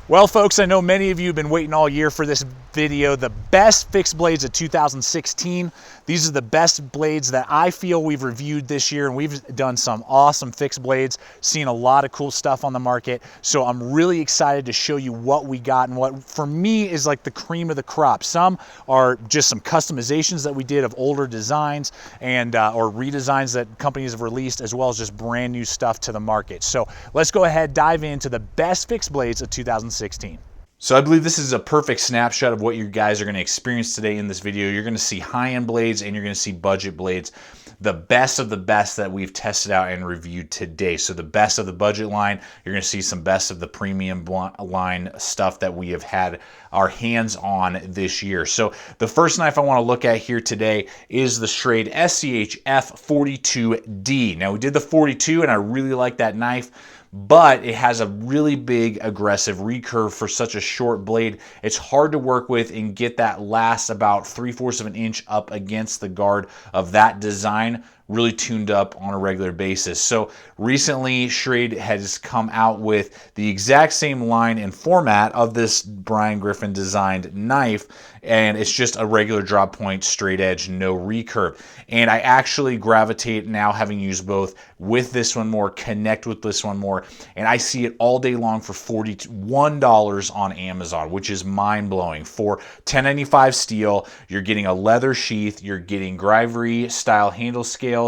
Well, folks, I know many of you have been waiting all year for this video, the best fixed blades of 2016. These are the best blades that I feel we've reviewed this year, and we've done some awesome fixed blades, seen a lot of cool stuff on the market. So I'm really excited to show you what we got and what for me is like the cream of the crop. Some are just some customizations that we did of older designs and or redesigns that companies have released, as well as just brand new stuff to the market. So let's go ahead, dive into the best fixed blades of 2016. So I believe this is a perfect snapshot of what you guys are going to experience today in this video. You're going to see high-end blades and you're going to see budget blades, the best of the best that we've tested out and reviewed today. So the best of the budget line, you're going to see some best of the premium line stuff that we have had our hands on this year. So the first knife I want to look at here today is the Schrade SCHF42D. Now we did the 42 and I really like that knife, but it has a really big aggressive recurve for such a short blade. It's hard to work with and get that last about 3/4 of an inch up against the guard of that design really tuned up on a regular basis. So recently Schrade has come out with the exact same line and format of this Brian Griffin designed knife, and it's just a regular drop point, straight edge, no recurve. And I actually gravitate now, having used both, with this one more, connect with this one more, and I see it all day long for $41 on Amazon, which is mind-blowing. For $10.95 steel, you're getting a leather sheath, you're getting Gravry style handle scales,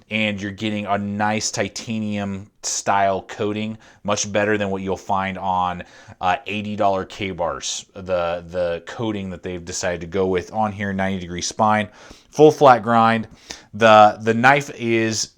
and you're getting a nice titanium style coating, much better than what you'll find on $80 K-bars. The coating that they've decided to go with on here, 90-degree spine, full flat grind. The knife is,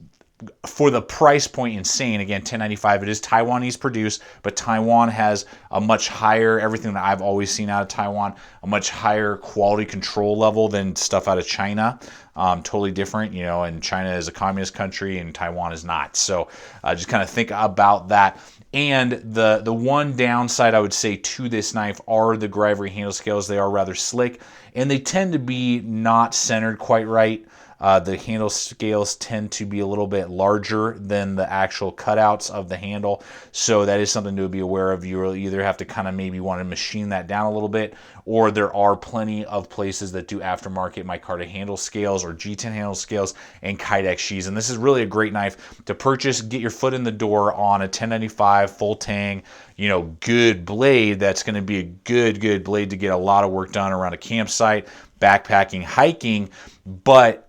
for the price point, insane. Again, $10.95. It is Taiwanese produced, but Taiwan has a much higher, everything that I've always seen out of Taiwan, a much higher quality control level than stuff out of China. Totally different, you know, and China is a communist country and Taiwan is not. So just kind of think about that. And the one downside I would say to this knife are the Gravry handle scales. They are rather slick and they tend to be not centered quite right. The handle scales tend to be a little bit larger than the actual cutouts of the handle, so that is something to be aware of. You'll either have to kind of maybe want to machine that down a little bit, or there are plenty of places that do aftermarket micarta handle scales or G10 handle scales and Kydex sheaths. And this is really a great knife to purchase, get your foot in the door on a 1095 full tang, you know, good blade. That's going to be a good blade to get a lot of work done around a campsite, backpacking, hiking, but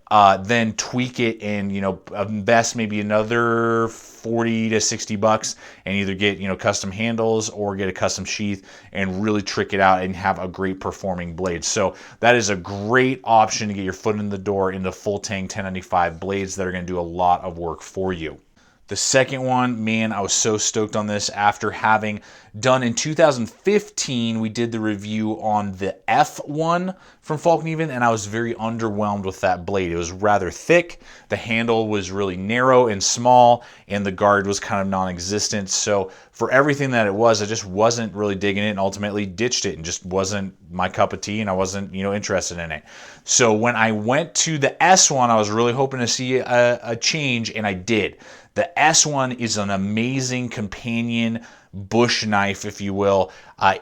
then tweak it and, you know, invest maybe another 40 to 60 bucks and either get, you know, custom handles or get a custom sheath and really trick it out and have a great performing blade. So that is a great option to get your foot in the door into full tang 1095 blades that are going to do a lot of work for you. The second one, man, I was so stoked on this after having done in 2015, we did the review on the F1 from Falcon Even, and I was very underwhelmed with that blade. It was rather thick, the handle was really narrow and small, and the guard was kind of non-existent. So for everything that it was, I just wasn't really digging it and ultimately ditched it and just wasn't my cup of tea and I wasn't, you know, interested in it. So when I went to the S1, I was really hoping to see a change, and I did. The S1 is an amazing companion bush knife, if you will,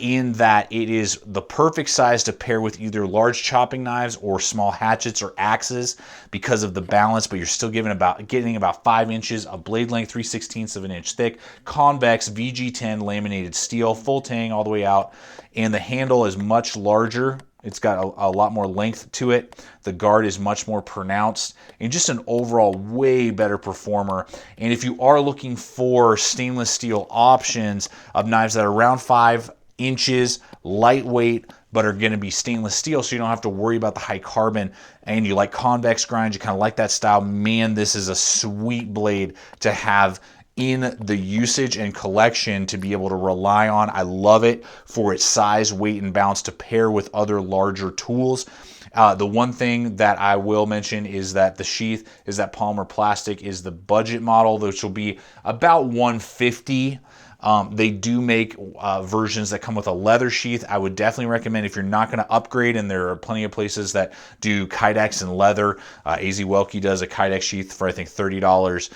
in that it is the perfect size to pair with either large chopping knives or small hatchets or axes because of the balance, but you're still getting about 5 inches of blade length, 3/16 of an inch thick, convex VG10 laminated steel, full tang all the way out, and the handle is much larger. It's got a lot more length to it. The guard is much more pronounced and just an overall way better performer. And if you are looking for stainless steel options of knives that are around 5 inches, lightweight, but are going to be stainless steel so you don't have to worry about the high carbon, and you like convex grinds, you kind of like that style, man, this is a sweet blade to have in the usage and collection to be able to rely on. I love it for its size, weight, and balance to pair with other larger tools. The one thing that I will mention is that the sheath is that polymer plastic, is the budget model, which will be about $150. They do make versions that come with a leather sheath. I would definitely recommend, if you're not going to upgrade, and there are plenty of places that do Kydex and leather. AZ Welke does a Kydex sheath for I think $30.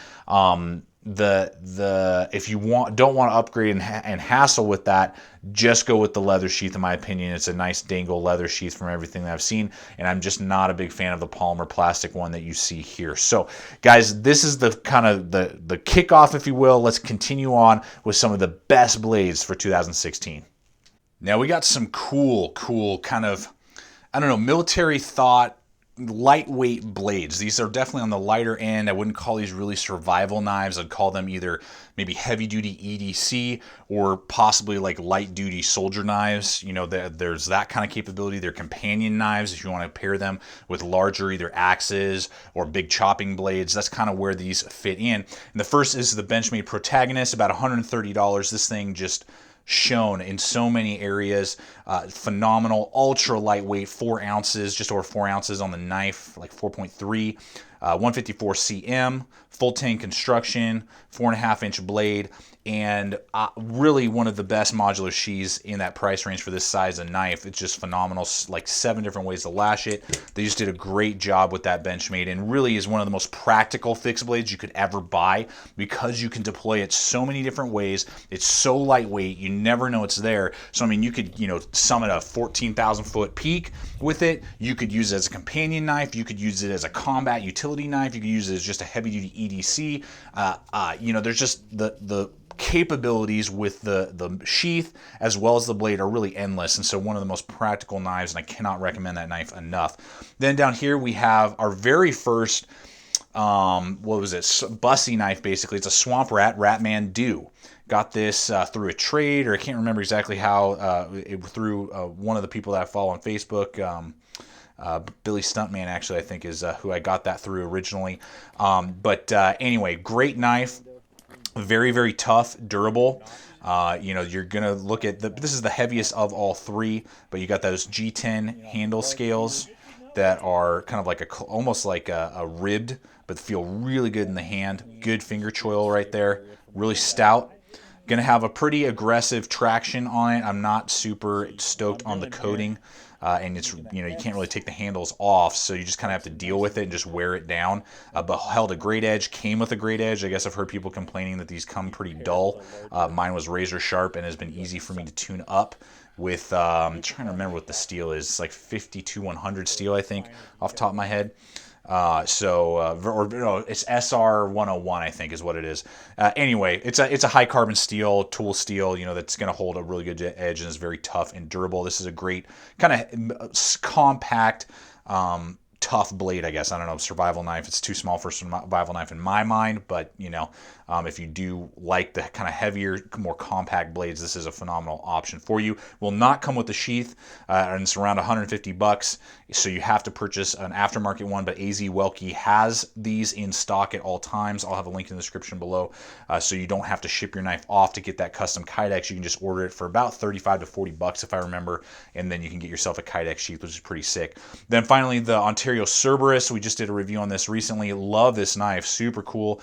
if you don't want to upgrade and hassle with that, just go with the leather sheath. In my opinion, it's a nice dangle leather sheath from everything that I've seen, and I'm just not a big fan of the polymer plastic one that you see here. So guys, this is the kind of the kickoff, if you will. Let's continue on with some of the best blades for 2016. Now we got some cool kind of, I don't know, military thought lightweight blades. These are definitely on the lighter end. I wouldn't call these really survival knives. I'd call them either maybe heavy duty EDC or possibly like light duty soldier knives. You know, there's that kind of capability. They're companion knives if you want to pair them with larger either axes or big chopping blades. That's kind of where these fit in. And the first is the Benchmade Protagonist, about $130. This thing just shown in so many areas. Phenomenal, ultra lightweight, 4 ounces, just over 4 ounces on the knife, like 4.3, 154 cm, full tank construction, 4.5-inch blade, and really one of the best modular sheaths in that price range for this size of knife. It's just phenomenal, like 7 different ways to lash it. They just did a great job with that Benchmade, and really is one of the most practical fixed blades you could ever buy because you can deploy it so many different ways. It's so lightweight, you never know it's there. So I mean, you could, you know, summit a 14,000 foot peak with it. You could use it as a companion knife. You could use it as a combat utility knife. You could use it as just a heavy duty EDC. You know, there's just the capabilities with the sheath as well as the blade are really endless, and so one of the most practical knives, and I cannot recommend that knife enough. Then down here we have our very first what was it, bussy knife. Basically it's a Swamp Rat Ratmandu. Got this through a trade, or I can't remember exactly how, through one of the people that I follow on Facebook. Billy Stuntman, actually, I think is who I got that through originally. But anyway, great knife. Very, very tough, durable. You know, you're going to look at this is the heaviest of all three, but you got those G10 handle scales that are kind of like almost like a ribbed, but feel really good in the hand. Good finger choil right there. Really stout. Going to have a pretty aggressive traction on it. I'm not super stoked on the coating. And it's, you know, you can't really take the handles off, so you just kind of have to deal with it and just wear it down. But held a great edge, came with a great edge. I guess I've heard people complaining that these come pretty dull. Mine was razor sharp and has been easy for me to tune up with, I'm trying to remember what the steel is. It's like 52-100 steel, I think, off the top of my head. Or no, it's SR101, I think is what it is. Anyway, it's a high carbon steel, tool steel, you know, that's going to hold a really good edge and is very tough and durable. This is a great kind of compact, tough blade, I guess. I don't know, survival knife. It's too small for survival knife in my mind, but you know, if you do like the kind of heavier, more compact blades, this is a phenomenal option for you. Will not come with the sheath, and it's around $150, so you have to purchase an aftermarket one, but AZ Welke has these in stock at all times. I'll have a link in the description below, so you don't have to ship your knife off to get that custom Kydex. You can just order it for about $35 to $40 if I remember, and then you can get yourself a Kydex sheath, which is pretty sick. Then finally, the Ontario Cerberus. We just did a review on this recently. Love this knife, super cool.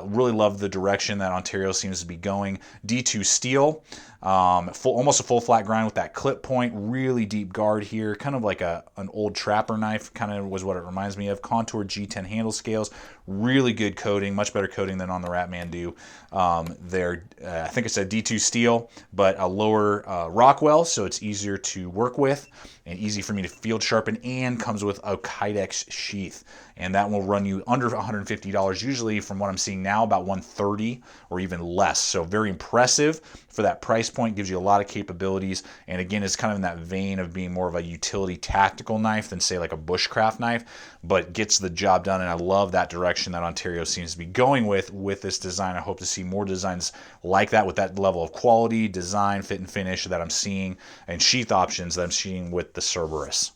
Really love the direction that Ontario seems to be going. D2 steel, almost a full flat grind with that clip point, really deep guard here, kind of like an old trapper knife, kind of was what it reminds me of. Contoured G10 handle scales, really good coating, much better coating than on the Ratmandu. I think it's a D2 steel, but a lower Rockwell, so it's easier to work with and easy for me to field sharpen, and comes with a Kydex sheath, and that will run you under $150, usually from what I'm seeing now about $130 or even less. So very impressive for that price point, gives you a lot of capabilities, and again, it's kind of in that vein of being more of a utility tactical knife than say like a bushcraft knife, but gets the job done. And I love that direction that Ontario seems to be going with this design. I hope to see more designs like that with that level of quality, design, fit and finish that I'm seeing, and sheath options that I'm seeing with the Cerberus.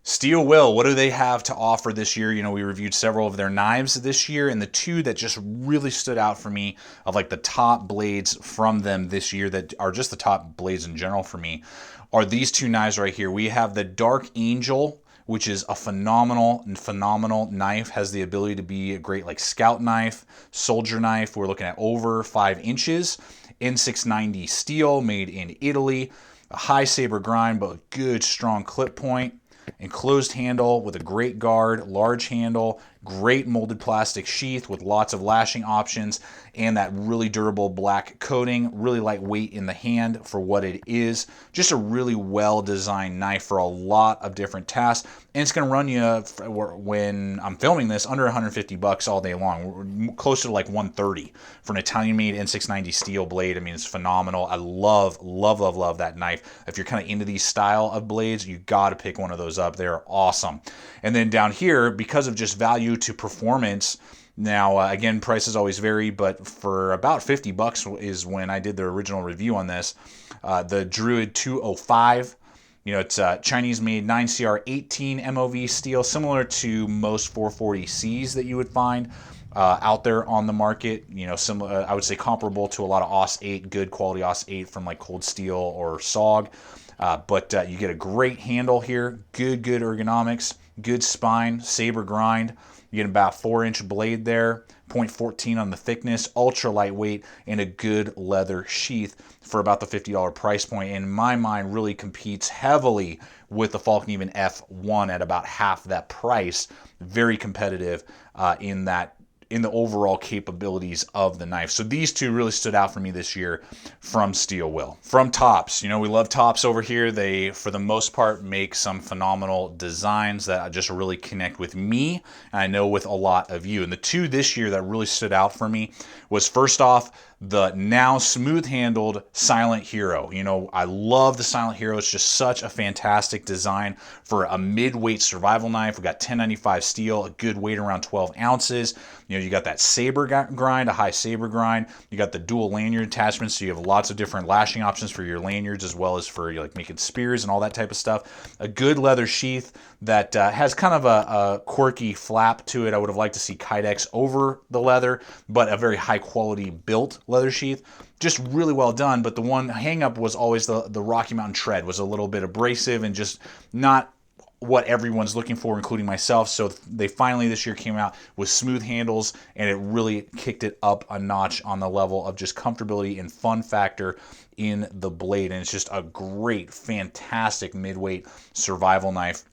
Steel Will, what do they have to offer this year? You know, we reviewed several of their knives this year, and the two that just really stood out for me of like the top blades from them this year that are just the top blades in general for me are these two knives right here. We have the Darkangel, which is a phenomenal knife, has the ability to be a great like scout knife, soldier knife. We're looking at over 5 inches, N690 steel, made in Italy, a high saber grind, but a good strong clip point. Enclosed handle with a great guard, large handle, Great molded plastic sheath with lots of lashing options and that really durable black coating, really lightweight in the hand for what it is. Just a really well-designed knife for a lot of different tasks, and it's going to run you, when I'm filming this, under 150 bucks all day long. We're closer to like 130 for an Italian-made N690 steel blade. I mean, it's phenomenal. I love that knife. If you're kind of into these style of blades, you got to pick one of those up. They're awesome. And then down here, because of just value to performance, now, again, prices always vary, but for about 50 bucks is when I did the original review on this. The Druid 205, you know, it's Chinese-made 9CR18 MOV steel, similar to most 440Cs that you would find out there on the market. You know, similar, I would say comparable to a lot of AUS 8, good quality AUS 8 from like Cold Steel or SOG. But you get a great handle here, good ergonomics, good spine, saber grind. You get about 4-inch blade there, 0.14 on the thickness, ultra lightweight, and a good leather sheath for about the $50 price point. And in my mind, really competes heavily with the Falcon F1 at about half that price. Very competitive in the overall capabilities of the knife. So these two really stood out for me this year from Steel Will. From Tops, you know, we love Tops over here. They, for the most part, make some phenomenal designs that just really connect with me, and I know with a lot of you. And the two this year that really stood out for me was, first off, the now smooth-handled Silent Hero. You know, I love the Silent Hero. It's just such a fantastic design for a mid-weight survival knife. We got 1095 steel, a good weight around 12 ounces. You know, you got that saber grind, a high saber grind. You got the dual lanyard attachments, so you have lots of different lashing options for your lanyards as well as for like making spears and all that type of stuff. A good leather sheath that has kind of a quirky flap to it. I would have liked to see Kydex over the leather, but a very high-quality built leather sheath. Just really well done, but the one hang-up was always the Rocky Mountain tread was a little bit abrasive and just not what everyone's looking for, including myself. So they finally this year came out with smooth handles, and it really kicked it up a notch on the level of just comfortability and fun factor in the blade. And it's just a great, fantastic midweight survival knife.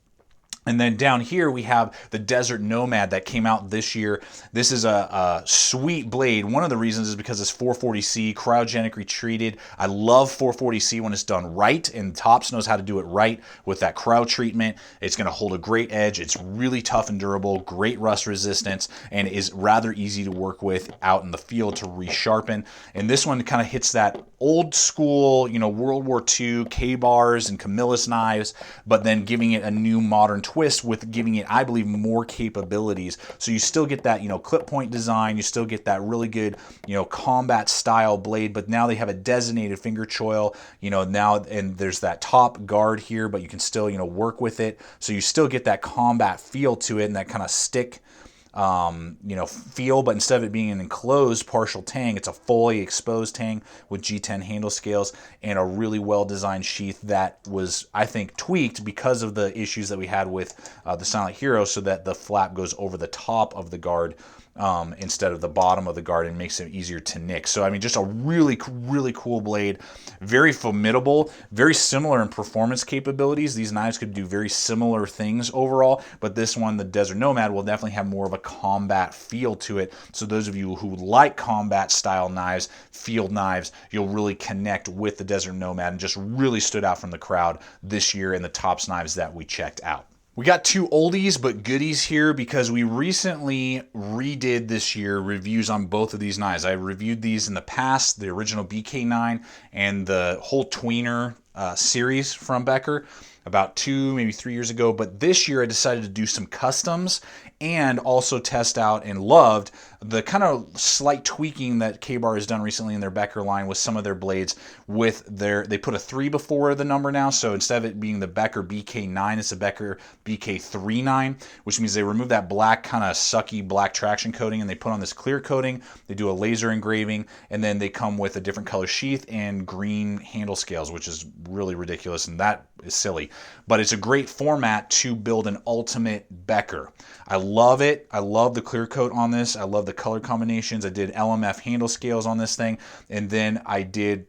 And then down here we have the Desert Nomad that came out this year. This is a sweet blade. One of the reasons is because it's 440C, cryogenic retreated. I love 440C when it's done right, and Tops knows how to do it right with that cryo treatment. It's going to hold a great edge. It's really tough and durable, great rust resistance, and is rather easy to work with out in the field to resharpen. And this one kind of hits that old school, you know, World War II K-bars and Camillus knives, but then giving it a new modern twist with giving it, I believe, more capabilities. So you still get that, you know, clip point design, you still get that really good, you know, combat style blade, but now they have a designated finger choil, you know, now, and there's that top guard here, but you can still, you know, work with it. So you still get that combat feel to it and that kind of stick, you know, feel, but instead of it being an enclosed partial tang, it's a fully exposed tang with G10 handle scales and a really well-designed sheath that was, I think, tweaked because of the issues that we had with the Silent Hero, so that the flap goes over the top of the guard instead of the bottom of the guard, and makes it easier to nick. So, I mean, just a really cool blade. Very formidable, very similar in performance capabilities. These knives could do very similar things overall, but this one, the Desert Nomad, will definitely have more of a combat feel to it. So those of you who like combat style knives, field knives, you'll really connect with the Desert Nomad, and just really stood out from the crowd this year in the Tops knives that we checked out. We got two oldies but goodies here because we recently redid this year reviews on both of these knives. I reviewed these in the past, the original BK9 and the whole tweener series from Becker about 2, maybe 3 years ago. But this year I decided to do some customs and also test out and loved the kind of slight tweaking that K-Bar has done recently in their Becker line with some of their blades. With their, they put a 3 before the number now, so instead of it being the Becker BK9, it's a Becker BK39, which means they remove that black kind of sucky black traction coating and they put on this clear coating. They do a laser engraving, and then they come with a different color sheath and green handle scales, which is really ridiculous, and that is silly. But it's a great format to build an ultimate Becker. I love it. I love the clear coat on this. I love the color combinations. I did LMF handle scales on this thing, and then I did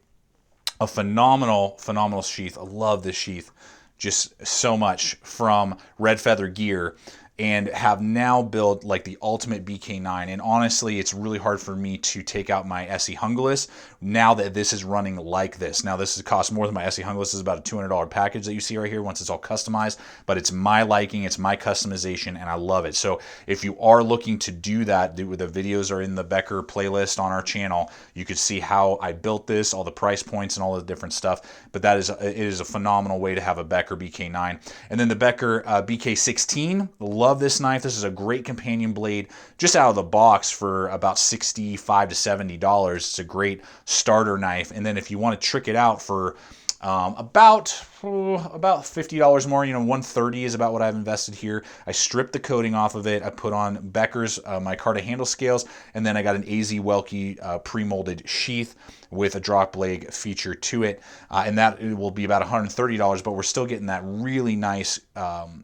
a phenomenal sheath. I love this sheath just so much from Red Feather Gear. and have now built like the ultimate BK9. And honestly, it's really hard for me to take out my SE Hungalis now that this is running like this. Now this costs more than my SE Hungalis. This is about a $200 package that you see right here once it's all customized, but it's my liking, it's my customization, and I love it. So if you are looking to do that, the videos are in the Becker playlist on our channel. You could see how I built this, all the price points and all the different stuff, but it is a phenomenal way to have a Becker BK9. And then the Becker BK16, love this knife. This is a great companion blade just out of the box for about $65 to $70. It's a great starter knife. And then if you want to trick it out for about $50 more, you know, $130 is about what I've invested here. I stripped the coating off of it. I put on Becker's micarta handle scales, and then I got an AZ Welke pre-molded sheath with a drop blade feature to it, and that will be about $130, but we're still getting that really nice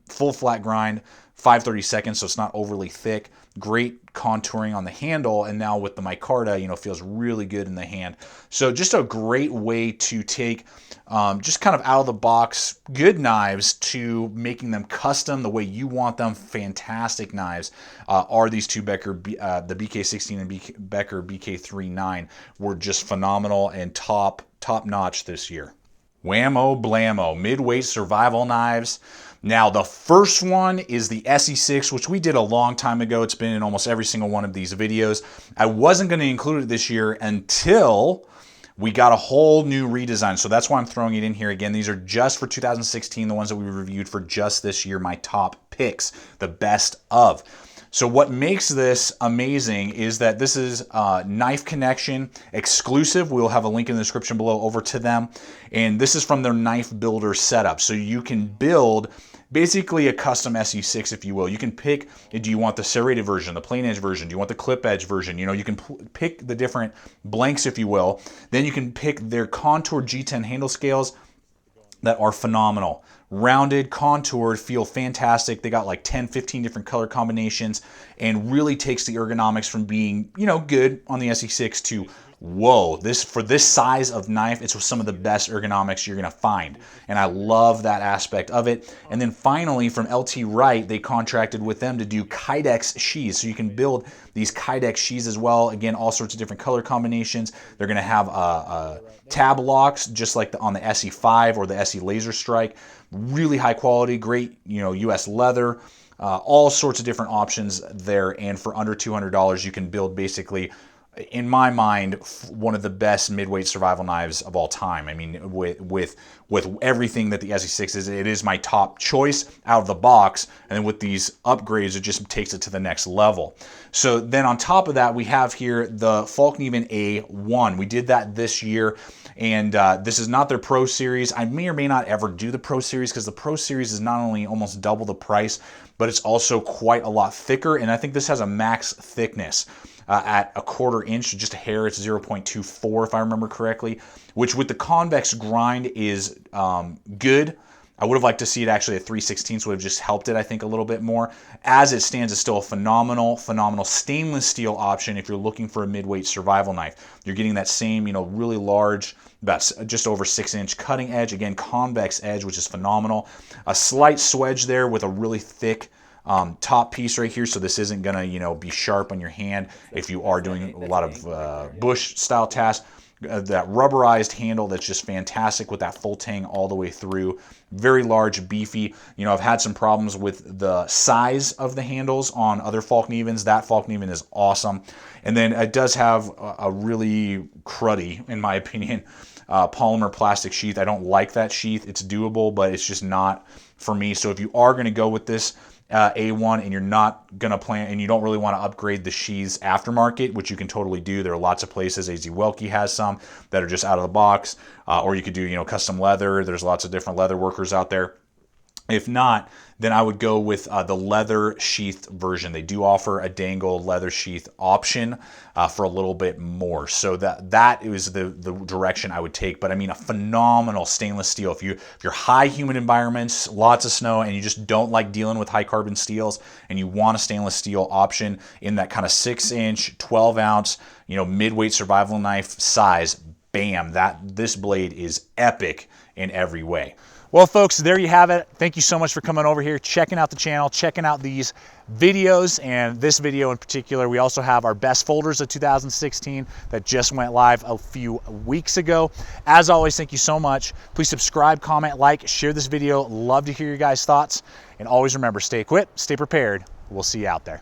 full flat grind, 5/32, so it's not overly thick. Great contouring on the handle, and now with the micarta, you know, feels really good in the hand. So just a great way to take just kind of out of the box good knives to making them custom the way you want them. Fantastic knives are these two Becker, the BK16 and Becker BK39 were just phenomenal and top notch this year. Whammo blammo, midweight survival knives. Now, the first one is the SE6, which we did a long time ago. It's been in almost every single one of these videos. I wasn't going to include it this year until we got a whole new redesign. So that's why I'm throwing it in here again. These are just for 2016, the ones that we reviewed for just this year, my top picks, the best of. So what makes this amazing is that this is Knife Connection exclusive. We'll have a link in the description below over to them. And this is from their knife builder setup. So you can build basically a custom SE6, if you will. You can pick, do you want the serrated version, the plain edge version? Do you want the clip edge version? You know, you can pick the different blanks, if you will. Then you can pick their contoured G10 handle scales that are phenomenal. Rounded, contoured, feel fantastic. They got like 10, 15 different color combinations and really takes the ergonomics from being, you know, good on the SE6 to, whoa, for this size of knife, it's some of the best ergonomics you're gonna find. And I love that aspect of it. And then finally, from LT Wright, they contracted with them to do Kydex sheaths. So you can build these Kydex sheaths as well. Again, all sorts of different color combinations. They're gonna have tab locks, just like on the SE5 or the SE Laser Strike. Really high quality, great, you know, US leather, all sorts of different options there. And for under $200, you can build basically, in my mind, one of the best midweight survival knives of all time. I mean, with everything that the SE6 is, it is my top choice out of the box. And then with these upgrades, it just takes it to the next level. So then on top of that, we have here the Falkneven A1. We did that this year. And this is not their Pro Series. I may or may not ever do the Pro Series because the Pro Series is not only almost double the price, but it's also quite a lot thicker. And I think this has a max thickness at a 1/4 inch, just a hair. It's 0.24 if I remember correctly, which with the convex grind is good. I would have liked to see it actually at 3/16, would have just helped it, I think, a little bit more. As it stands, it's still a phenomenal stainless steel option if you're looking for a midweight survival knife. You're getting that same, you know, really large, about just over 6-inch cutting edge. Again, convex edge, which is phenomenal. A slight swedge there with a really thick top piece right here, so this isn't gonna, you know, be sharp on your hand if you are doing a lot of bush style tasks. That rubberized handle that's just fantastic with that full tang all the way through. Very large, beefy. You know, I've had some problems with the size of the handles on other Falknevens. That Falkneven is awesome. And then it does have a really cruddy, in my opinion, polymer plastic sheath. I don't like that sheath. It's doable, but it's just not for me. So if you are going to go with this A1 and you're not going to plan and you don't really want to upgrade the sheaths aftermarket, which you can totally do. There are lots of places. AZ Welke has some that are just out of the box, or you could do, you know, custom leather. There's lots of different leather workers out there. If not, then I would go with the leather sheath version. They do offer a dangle leather sheath option for a little bit more. So that is the direction I would take. But I mean, a phenomenal stainless steel. If you're high humid environments, lots of snow, and you just don't like dealing with high carbon steels, and you want a stainless steel option in that kind of 6-inch, 12-ounce, you know, midweight survival knife size, bam! This blade is epic in every way. Well, folks, there you have it. Thank you so much for coming over here, checking out the channel, checking out these videos, and this video in particular. We also have our best folders of 2016 that just went live a few weeks ago. As always, thank you so much. Please subscribe, comment, like, share this video. Love to hear your guys' thoughts. And always remember, stay equipped, stay prepared. We'll see you out there.